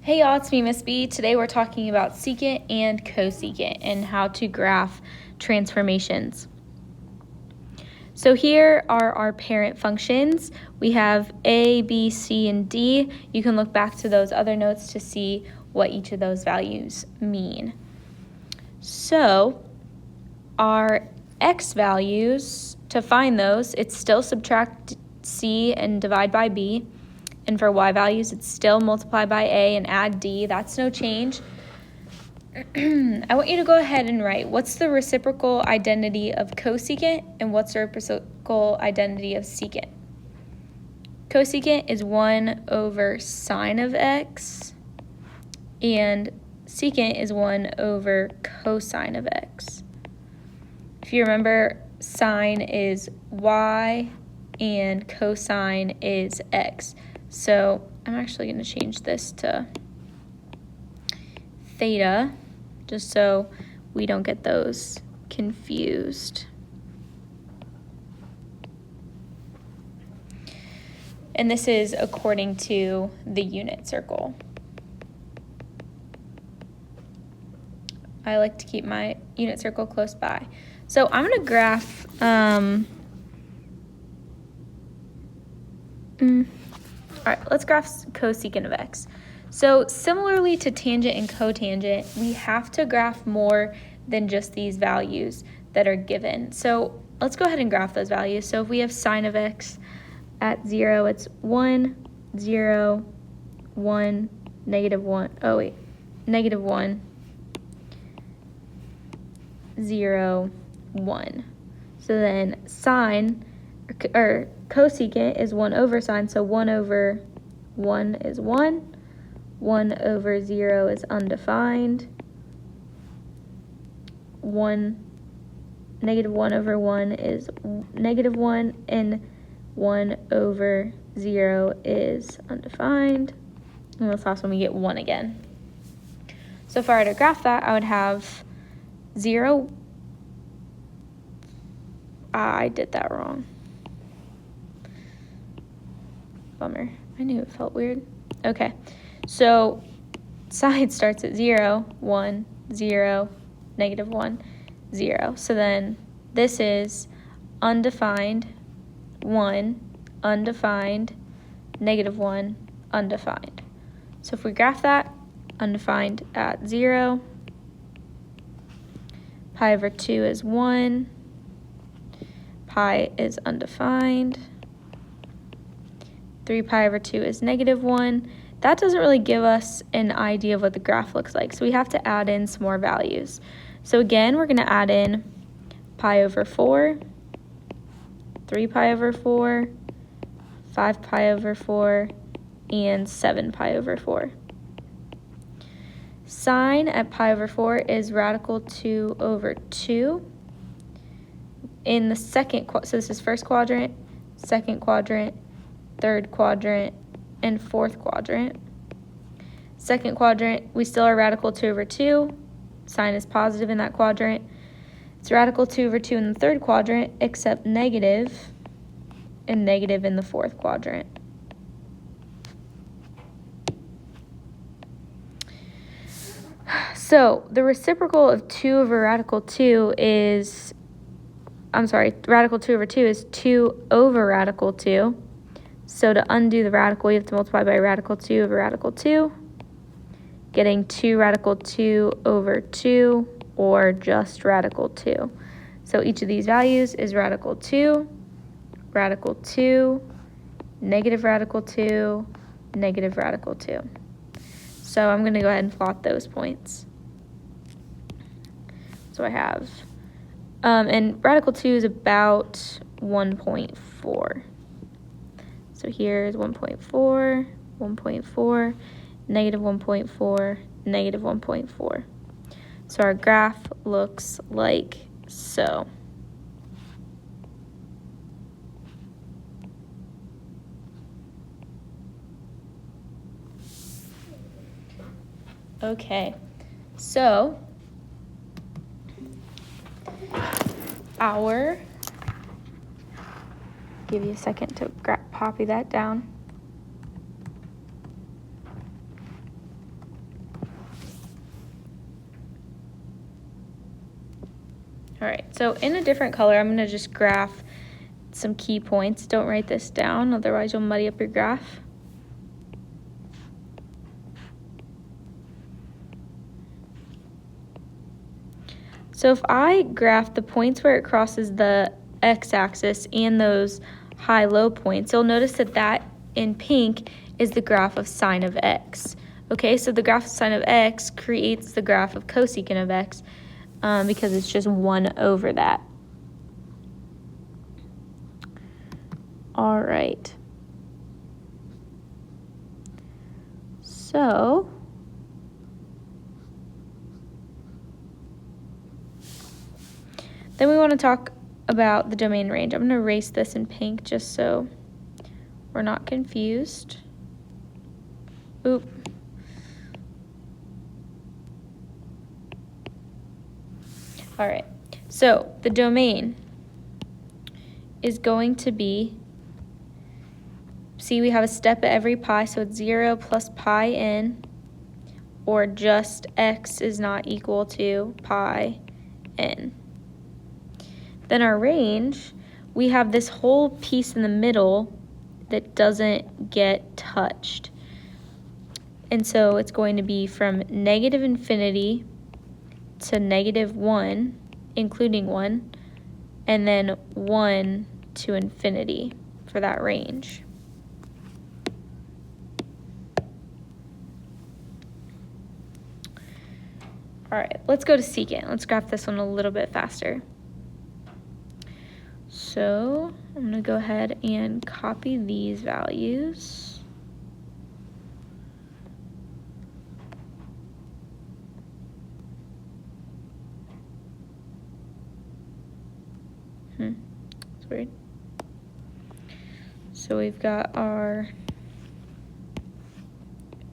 Hey y'all, it's me, Miss B. Today we're talking about secant and cosecant and how to graph transformations. So here are our parent functions. We have A, B, C, and D. You can look back to those other notes to see what each of those values mean. So our x values, to find those, it's still subtract C and divide by B. And for y values, it's still multiply by a and add d. That's no change. I want you to go ahead and write what's the reciprocal identity of cosecant and what's the reciprocal identity of secant. Cosecant is 1 over sine of x, and secant is 1 over cosine of x. If you remember, sine is y and cosine is x. So I'm actually going to change this to theta, just so we don't get those confused. And this is according to the unit circle. I like to keep my unit circle close by. So I'm going to graph all right, let's graph cosecant of x. So similarly to tangent and cotangent, we have to graph more than just these values that are given. So let's go ahead and graph those values. So if we have sine of x at 0, it's 1, 0, 1, negative 1, negative 1, 0, 1. So then sine, or cosecant is 1 over sine, so 1 over 1 is 1. 1 over 0 is undefined. Negative 1 over 1 is negative 1, and 1 over 0 is undefined. And this last one we get 1 again. So if I were to graph that, I would have 0. I did that wrong. Bummer. I knew it felt weird. Okay, so side starts at 0, 1, 0, negative 1, 0. So then this is undefined, 1, undefined, negative 1, undefined. So if we graph that, undefined at 0, pi over 2 is 1, pi is undefined, 3 pi over 2 is negative 1. That doesn't really give us an idea of what the graph looks like, so we have to add in some more values. So again, we're going to add in pi over 4, 3 pi over 4, 5 pi over 4, and 7 pi over 4. Sine at pi over 4 is radical 2 over 2. In the second, so this is first quadrant, second quadrant, third quadrant, and fourth quadrant. Second quadrant, we still are radical 2 over 2. Sine is positive in that quadrant. It's radical 2 over 2 in the third quadrant, except negative, and negative in the fourth quadrant. So the reciprocal of 2 over radical 2 is, radical 2 over 2 is 2 over radical 2. So to undo the radical, you have to multiply by radical 2 over radical 2, getting 2 radical 2 over 2, or just radical 2. So each of these values is radical 2, negative radical 2, negative radical 2. So I'm going to go ahead and plot those points. So I have, and radical 2 is about 1.4. So here's 1.4, 1.4, negative 1.4, negative 1.4. So our graph looks like so. Okay, so give you a second to copy that down. All right, so in a different color, I'm gonna just graph some key points. Don't write this down, otherwise you'll muddy up your graph. So if I graph the points where it crosses the x-axis and those high-low points, you'll notice that that in pink is the graph of sine of x. Okay, so the graph of sine of x creates the graph of cosecant of x because it's just 1 over that. All right. So then we want to talk about the domain range. I'm going to erase this in pink just so we're not confused. Oop. All right, so the domain is going to be, see, we have a step at every pi, so it's 0 plus pi n, or just x is not equal to pi n. Then our range, we have this whole piece in the middle that doesn't get touched. And so it's going to be from negative infinity to -1, including 1, and then 1 to infinity for that range. All right, let's go to secant. Let's graph this one a little bit faster. So I'm going to go ahead and copy these values. That's weird. So we've got our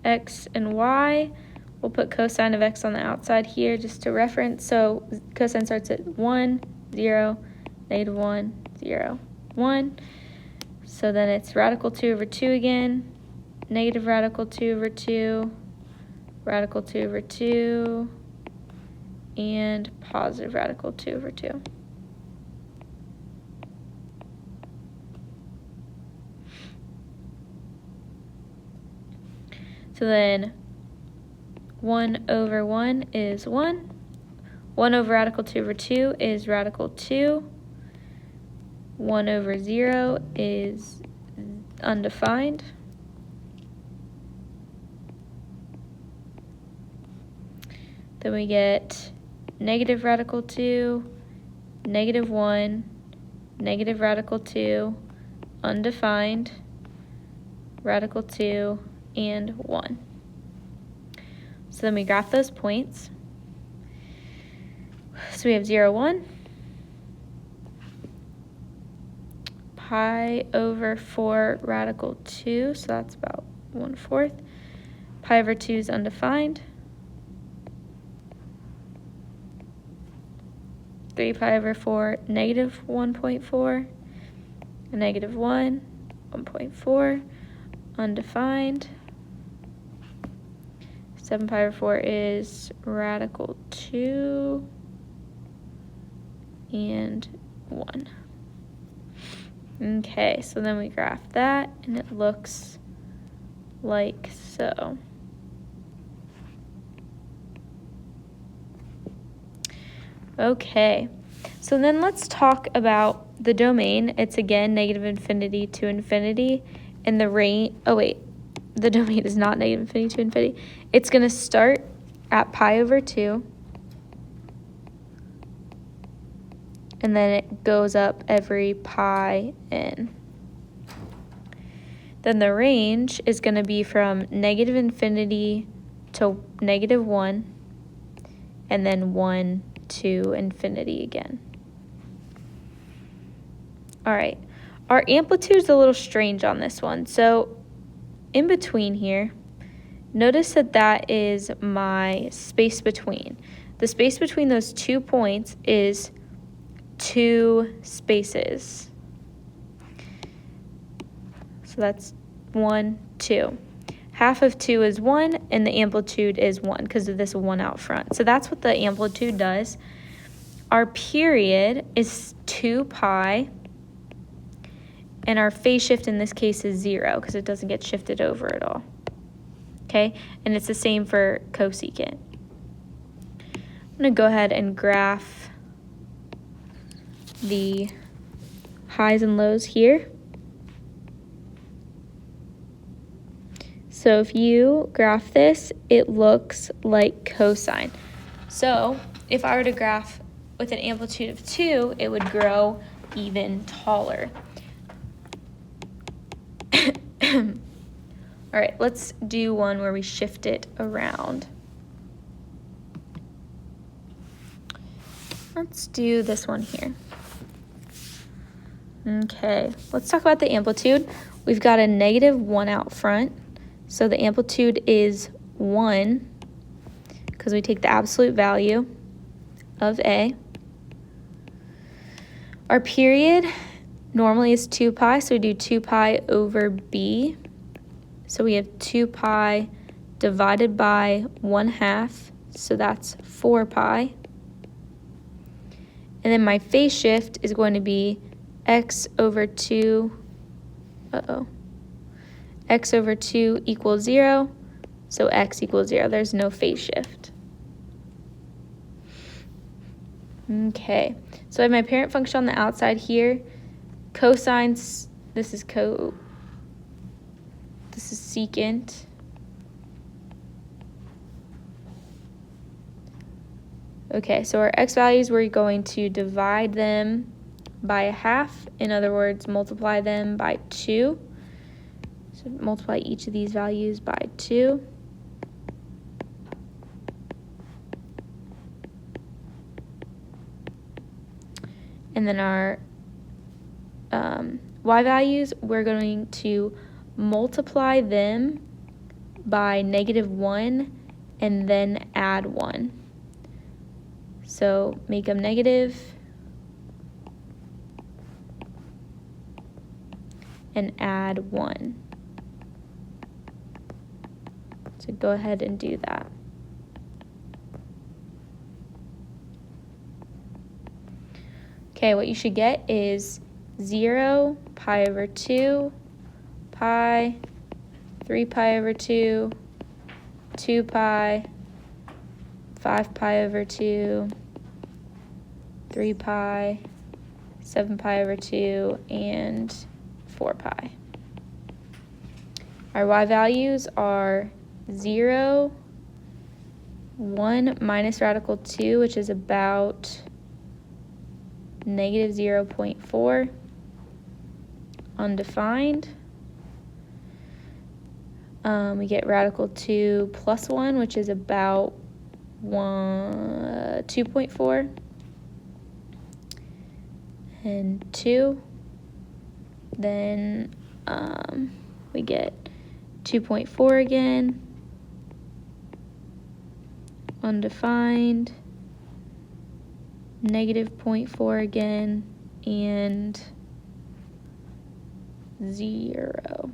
x and y. We'll put cosine of x on the outside here just to reference. So cosine starts at 1, 0, -1, 0, 1. So then it's radical 2 over 2 again, negative radical 2 over 2, radical 2 over 2, and positive radical 2 over 2. So then 1 over 1 is 1. 1 over radical 2 over 2 is radical 2. 1 over 0 is undefined. Then we get negative radical 2, -1, negative radical 2, undefined, radical 2, and 1. So then we graph those points. So we have 0, 1, pi over 4 radical 2, so that's about 1/4. Pi over 2 is undefined. 3 pi over 4, -1.4, -1, 1.4, undefined. 7 pi over 4 is radical 2 and 1. Okay, so then we graph that, and it looks like so. Okay, so then let's talk about the domain. It's again negative infinity to infinity, and the range, oh wait, the domain is not negative infinity to infinity. It's going to start at pi over 2, and then it goes up every pi n. Then the range is going to be from negative infinity to -1, and then 1 to infinity again. All right, our amplitude is a little strange on this one. So in between here, notice that that is my space between. The space between those 2 points is 2 spaces. So that's 1, 2. Half of 2 is 1, and the amplitude is 1 because of this 1 out front. So that's what the amplitude does. our period is 2 pi, and our phase shift in this case is 0 because it doesn't get shifted over at all. Okay, and it's the same for cosecant. I'm going to go ahead and graph the highs and lows here. So if you graph this, it looks like cosine. So if I were to graph with an amplitude of 2, it would grow even taller. All right, let's do one where we shift it around. Let's do this one here. Okay, let's talk about the amplitude. We've got a -1 out front, so the amplitude is 1 because we take the absolute value of A. Our period normally is 2 pi, so we do 2 pi over B. So we have 2 pi divided by 1/2, so that's 4 pi. And then my phase shift is going to be x over 2, x over 2 equals 0, so x equals 0. There's no phase shift. Okay, so I have my parent function on the outside here. Cosines, this is secant. Okay, so our x values, we're going to divide them by 1/2. In other words, multiply them by 2. So multiply each of these values by 2. And then our y values, we're going to multiply them by -1 and then add 1. So make them negative and add 1. So go ahead and do that. Okay, what you should get is 0, pi over 2, pi, 3 pi over 2, 2 pi, 5 pi over 2, 3 pi, 7 pi over 2, and 4 pi. Our y values are 0, 1 minus radical 2, which is about -0.4, undefined. We get radical 2 plus 1, which is about 2.4, and 2. Then we get 2.4 again, undefined, -0.4 again, and 0.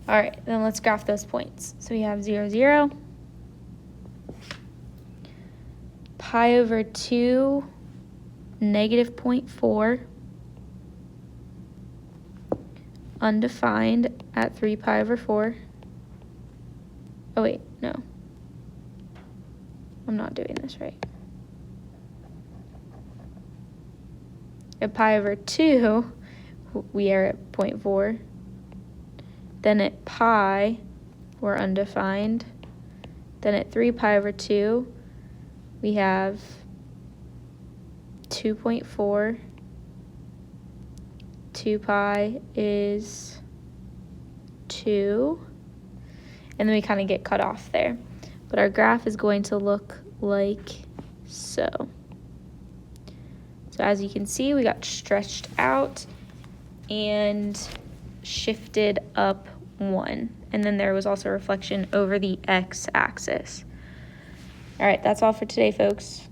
All right, then let's graph those points. So we have 0, 0, pi over 2, -0.4, undefined at 3 pi over 4. Oh wait, no. I'm not doing this right. At pi over 2, we are at 0.4. Then at pi, we're undefined. Then at 3 pi over 2, we have 2.4. 2 pi is 2. And then we kind of get cut off there. But our graph is going to look like so. So as you can see, we got stretched out and shifted up 1. And then there was also a reflection over the x-axis. All right, that's all for today, folks.